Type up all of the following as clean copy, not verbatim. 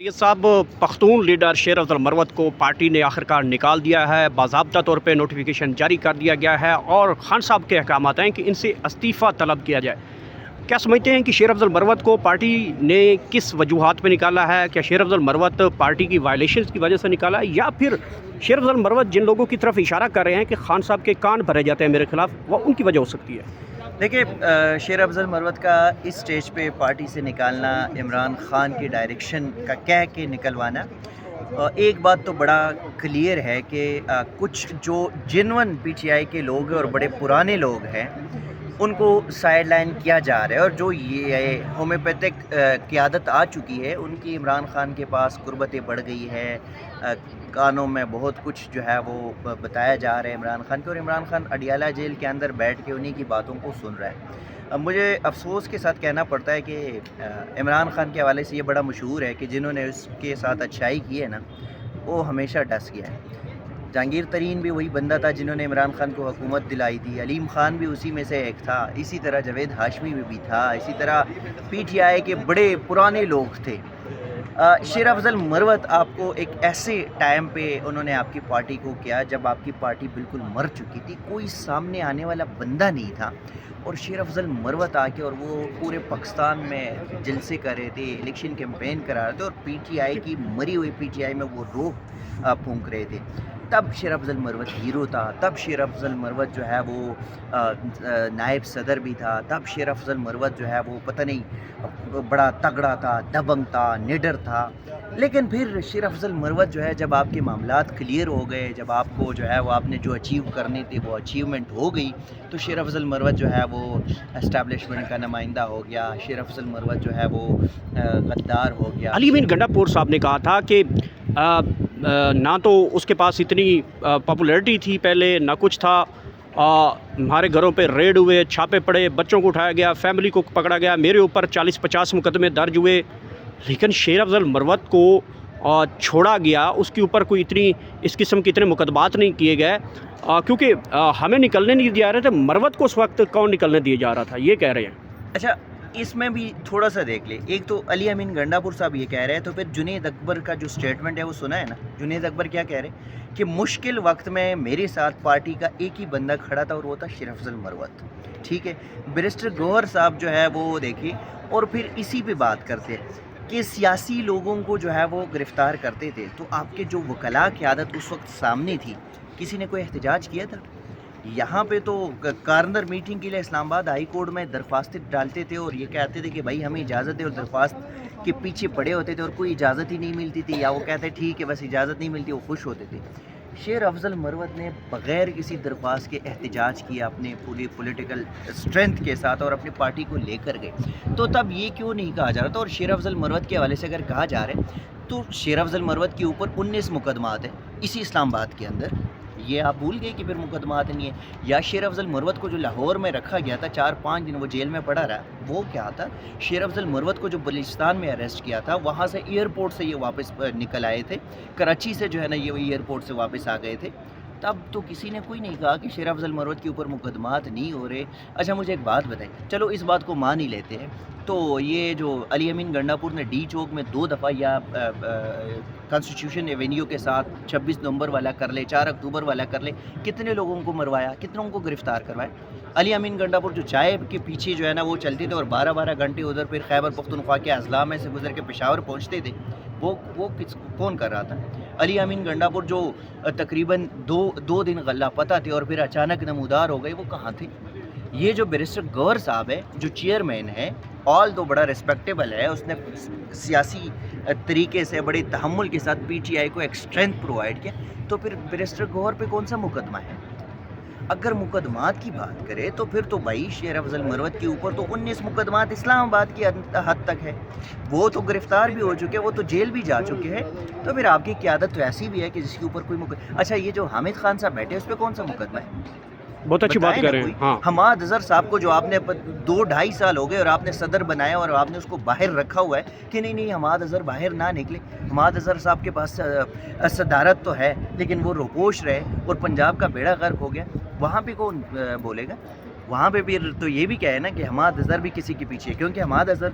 ये साहब पख्तून लीडर शेर अफजल मरवत को पार्टी ने आखिरकार निकाल दिया है। बाज़ाब्ता तौर पे नोटिफिकेशन जारी कर दिया गया है और खान साहब के अहकामात हैं कि इनसे इस्तीफ़ा तलब किया जाए। क्या समझते हैं कि शेर अफजल मरवत को पार्टी ने किस वजूहात पे निकाला है? क्या शेर अफजल मरवत पार्टी की वायलेशंस की वजह से निकाला है, या फिर शेर अफजल मरवत जिन लोगों की तरफ इशारा कर रहे हैं कि खान साहब के कान भरे जाते हैं मेरे खिलाफ, वह उनकी वजह हो सकती है? देखिए, शेर अफजल मरवत का इस स्टेज पे पार्टी से निकालना, इमरान खान की डायरेक्शन का कह के निकलवाना, एक बात तो बड़ा क्लियर है कि कुछ जो जेन्युइन पीटीआई के लोग हैं और बड़े पुराने लोग हैं उनको साइड लाइन किया जा रहा है, और जो ये होम्योपैथिक क़यादत आ चुकी है उनकी इमरान खान के पास कुर्बतें बढ़ गई है। कानों में बहुत कुछ जो है वो बताया जा रहा है इमरान खान के, और इमरान खान अडियाला जेल के अंदर बैठ के उन्हीं की बातों को सुन रहा है। अब मुझे अफसोस के साथ कहना पड़ता है कि इमरान खान के हवाले से ये बड़ा मशहूर है कि जिन्होंने उसके साथ अच्छाई की है ना, वो हमेशा डस गया है। जहांगीर तरीन भी वही बंदा था जिन्होंने इमरान खान को हुकूमत दिलाई थी, अलीम खान भी उसी में से एक था, इसी तरह जावेद हाशमी भी था, इसी तरह पीटीआई के बड़े पुराने लोग थे। शेर अफजल मरवत आपको एक ऐसे टाइम पे उन्होंने आपकी पार्टी को किया जब आपकी पार्टी बिल्कुल मर चुकी थी, कोई सामने आने वाला बंदा नहीं था, और शेर अफजल मरवत आके और वो पूरे पाकिस्तान में जलसे कर रहे थे, इलेक्शन कैंपेन करा रहे थे, और पीटीआई की मरी हुई पीटीआई में वो रोह फूंक रहे थे। तब शेर अफजल मरवत हीरो था, तब शेर अफजल मरवत जो है वो नायब सदर भी था, तब शेर अफजल मरवत जो है वो पता नहीं बड़ा तगड़ा था, दबंग था, निडर था। लेकिन फिर शेर अफजल मरवत जो है जब आपके मामलात क्लियर हो गए, जब आपको जो है वो आपने जो अचीव करने थे वो अचीवमेंट हो गई, तो शेर अफजल मरवत जो है वो एस्टैब्लिशमेंट का नुमाइंदा हो गया, शेर अफजल मरवत जो है वो गद्दार हो गया। अली अमीन गंडापुर साहब ने कहा था कि ना तो उसके पास इतनी पॉपुलैरिटी थी पहले, ना कुछ था। हमारे घरों पे रेड हुए, छापे पड़े, बच्चों को उठाया गया, फैमिली को पकड़ा गया, मेरे ऊपर 40-50 मुकदमे दर्ज हुए, लेकिन शेर अफजल मरवत को छोड़ा गया। उसके ऊपर कोई इतनी इस किस्म के इतने मुकदमात नहीं किए गए, क्योंकि हमें निकलने नहीं दिया रहे थे। मरवत को उस वक्त कौन निकलने दिया जा रहा था, ये कह रहे हैं। अच्छा, इसमें भी थोड़ा सा देख ले। एक तो अली अमीन गंडापुर साहब ये कह रहे हैं, तो फिर जुनैद अकबर का जो स्टेटमेंट है वो सुना है ना। जुनैद अकबर क्या कह रहे हैं कि मुश्किल वक्त में मेरे साथ पार्टी का एक ही बंदा खड़ा था, और वो था शेर अफजल मरवत। ठीक है, बैरिस्टर गौहर साहब जो है वो देखिए, और फिर इसी पे बात करते हैं कि सियासी लोगों को जो है वो गिरफ़्तार करते थे, तो आपके जो वकला की आदत उस वक्त सामने थी, किसी ने कोई एहतजाज किया था? यहाँ पे तो कार्नर मीटिंग के लिए इस्लामाबाद हाई कोर्ट में दरख्वास्तें डालते थे, और ये कहते थे कि भाई हमें इजाज़त है, और दरख्वास्त के पीछे पड़े होते थे और कोई इजाज़त ही नहीं मिलती थी, या वो कहते ठीक है बस इजाज़त नहीं मिलती, वो खुश होते थे। शेर अफजल मरवत ने बग़ैर किसी दरख्वास्त के एहतजाज किया अपने पूरी पॉलिटिकल स्ट्रेंथ के साथ, और अपनी पार्टी को लेकर गए। तो तब ये क्यों नहीं कहा जा रहा था? और शेर अफजल मरवत के हवाले से अगर कहा जा रहा है, तो शेर अफजल मरवत के ऊपर 19 मुकदमात हैं इसी इस्लामाबाद के अंदर। ये आप भूल गए कि फिर मुकदमात नहीं है? या शेर अफजल मरवत को जो लाहौर में रखा गया था 4-5 दिन वो जेल में पड़ा रहा, वो क्या था? शेर अफजल मरवत को जो बलूचिस्तान में अरेस्ट किया था, वहाँ से एयरपोर्ट से ये वापस निकल आए थे, कराची से जो है ना ये एयरपोर्ट से वापस आ गए थे। तब तो किसी ने कोई नहीं कहा कि शेर अफजल मरवत के ऊपर मुकदमात नहीं हो रहे। अच्छा, मुझे एक बात बताएं, चलो इस बात को मान ही लेते हैं, तो ये जो अली अमीन गंडापुर ने डी चौक में 2 दफ़ा या कॉन्स्टिट्यूशन एवेन्यू के साथ 26 नवंबर वाला कर ले, 4 अक्टूबर वाला कर ले, कितने लोगों को मरवाया, कितनों को गिरफ़्तार करवाया? अली अमीन गंडापुर जो चाय के पीछे जो है ना वो चलते थे, और 12-12 घंटे उधर फिर खैबर पख्तूनख्वा के अजला में से गुजर के पेशावर पहुँचते थे, वो कौन कर रहा था? अली अमीन गंडापुर जो तकरीबन दो दिन गल्ला पता थे और फिर अचानक नमूदार हो गए, वो कहाँ थे? ये जो बैरिस्टर गौहर साहब है, जो चेयरमैन है, ऑल तो बड़ा रिस्पेक्टेबल है, उसने सियासी तरीके से बड़े तहम्मुल के साथ पीटीआई को एक स्ट्रेंथ प्रोवाइड किया, तो फिर बैरिस्टर गौहर पे कौन सा मुकदमा है? अगर मुकदमात की बात करें तो फिर तो भाई शेर अफजल मरवत के ऊपर तो 19 मुकदमात इस्लामाबाद की हद तक है, वो तो गिरफ़्तार भी हो चुके हैं, वो तो जेल भी जा चुके हैं। तो फिर आपकी क़यादत तो ऐसी भी है कि जिसके ऊपर कोई अच्छा, ये जो हामिद खान साहब बैठे उस पर कौन सा मुकदमा है? बहुत अच्छी बात कर रहे हैं। हाँ, हमाद अज़हर साहब को जो आपने 2-2.5 साल हो गए और आपने सदर बनाया, और आपने उसको बाहर रखा हुआ है कि नहीं हमाद अज़हर बाहर ना निकले। हमाद अज़हर साहब के पास सदारत तो है, लेकिन वो रोपोश रहे और पंजाब का बेड़ा गर्क हो गया, वहाँ पे कौन बोलेगा? वहाँ पे भी तो ये भी क्या है ना कि हमाद अज़हर भी किसी के पीछे है, क्योंकि हमाद अज़हर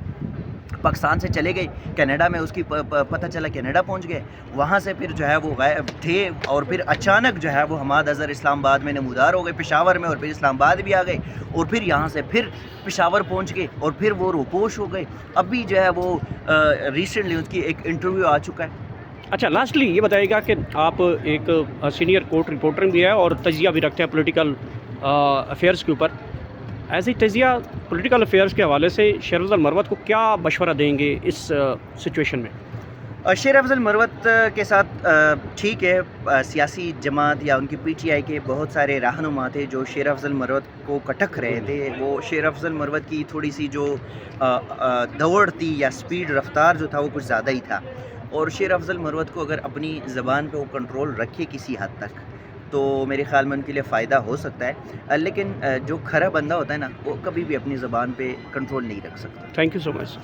پاکستان سے چلے گئے کینیڈا میں، اس کی پتہ چلا کینیڈا پہنچ گئے، وہاں سے پھر جو ہے وہ غائب تھے، اور پھر اچانک جو ہے وہ حماد اظہر اسلام آباد میں نمودار ہو گئے، پشاور میں، اور پھر اسلام آباد بھی آ گئے، اور پھر یہاں سے پھر پشاور پہنچ گئے، اور پھر وہ روپوش ہو گئے۔ ابھی جو ہے وہ ریسنٹلی اس کی ایک انٹرویو آ چکا ہے۔ اچھا، لاسٹلی یہ بتائیے گا کہ آپ ایک سینئر کورٹ رپورٹر بھی ہے اور تجزیہ بھی رکھتے ہیں پولیٹیکل افیئرس کے اوپر، ایسے تجزیہ پولیٹیکل افیئرس کے حوالے سے شیر افضل مروت کو کیا مشورہ دیں گے اس سچویشن میں؟ شیر افضل مروت کے ساتھ ٹھیک ہے، سیاسی جماعت یا ان کی پی ٹی آئی کے بہت سارے رہنما تھے جو شیر افضل مروت کو کٹک رہے تھے، وہ شیر افضل مروت کی تھوڑی سی جو دوڑ تھی یا سپیڈ رفتار جو تھا وہ کچھ زیادہ ہی تھا، اور شیر افضل مروت کو اگر اپنی زبان پہ وہ کنٹرول رکھے کسی حد تک تو میرے خیال میں ان کے لیے فائدہ ہو سکتا ہے، لیکن جو کھرا بندہ ہوتا ہے نا وہ کبھی بھی اپنی زبان پہ کنٹرول نہیں رکھ سکتا۔ Thank you so much.